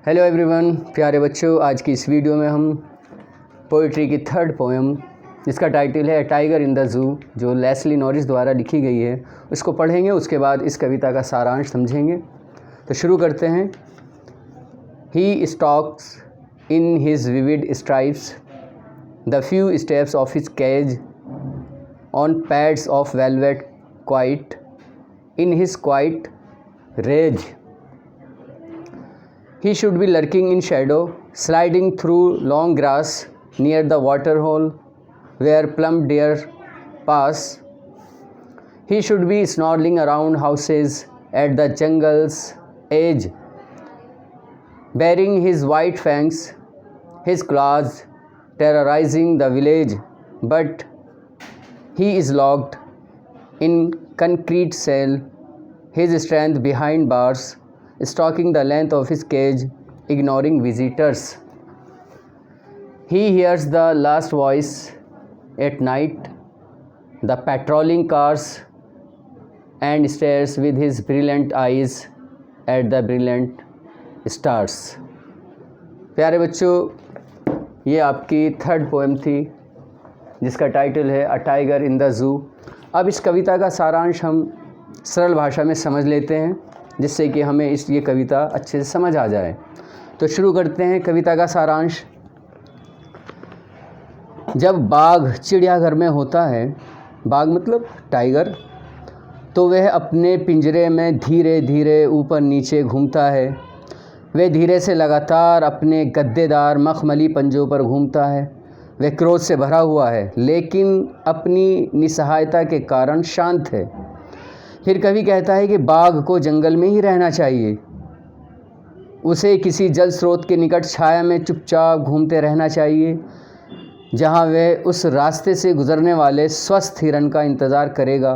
Hello everyone, प्यारे बच्चों, आज की इस वीडियो में हम पोइट्री की थर्ड पोएम जिसका टाइटल है टाइगर इन द ज़ू, जो लेस्ली नॉरिस द्वारा लिखी गई है, उसको पढ़ेंगे। उसके बाद इस कविता का सारांश समझेंगे। तो शुरू करते हैं। He stalks in his vivid stripes the few steps of his cage on pads of velvet quiet in his quiet rage. He should be lurking in shadow, sliding through long grass near the water hole where plump deer pass. He should be snoring around houses at the jungle's edge, baring his white fangs, his claws terrorizing the village. But he is locked in concrete cell, his strength behind bars, stalking the length of his cage, ignoring visitors. He hears the last voice at night, the patrolling cars, and stares with his brilliant eyes at the brilliant stars. प्यारे बच्चों, ये आपकी third poem थी जिसका title है a tiger in the zoo. अब इस कविता का सारांश हम सरल भाषा में समझ लेते हैं, जिससे कि हमें ये कविता अच्छे से समझ आ जाए. तो शुरू करते हैं कविता का सारांश. जब बाघ चिड़ियाघर में होता है, बाघ मतलब टाइगर, तो वह अपने पिंजरे में धीरे धीरे ऊपर नीचे घूमता है. वह धीरे से लगातार अपने गद्देदार मखमली पंजों पर घूमता है. वह क्रोध से भरा हुआ है, लेकिन अपनी निस्सहायता के कारण शांत है. फिर कभी कहता है कि बाघ को जंगल में ही रहना चाहिए. उसे किसी जल स्रोत के निकट छाया में चुपचाप घूमते रहना चाहिए, जहां वह उस रास्ते से गुजरने वाले स्वस्थ हिरन का इंतज़ार करेगा.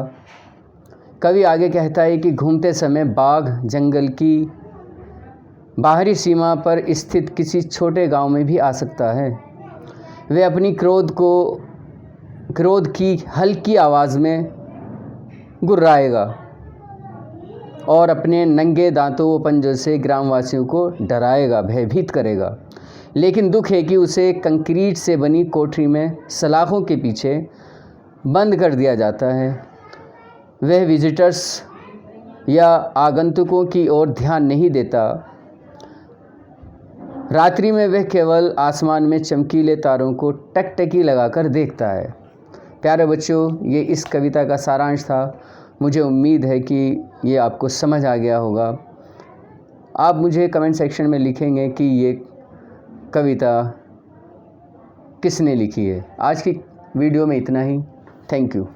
कभी आगे कहता है कि घूमते समय बाघ जंगल की बाहरी सीमा पर स्थित किसी छोटे गांव में भी आ सकता है. वह अपनी क्रोध की हल्की आवाज़ में गुर्राएगा और अपने नंगे दांतों व पंजों से ग्रामवासियों को डराएगा, भयभीत करेगा. लेकिन दुख है कि उसे कंक्रीट से बनी कोठरी में सलाखों के पीछे बंद कर दिया जाता है. वह विजिटर्स या आगंतुकों की ओर ध्यान नहीं देता. रात्रि में वह केवल आसमान में चमकीले तारों को टकटकी लगाकर देखता है. प्यारे बच्चों, ये इस कविता का सारांश था. मुझे उम्मीद है कि ये आपको समझ आ गया होगा. आप मुझे कमेंट सेक्शन में लिखेंगे कि ये कविता किसने लिखी है. आज की वीडियो में इतना ही. Thank you.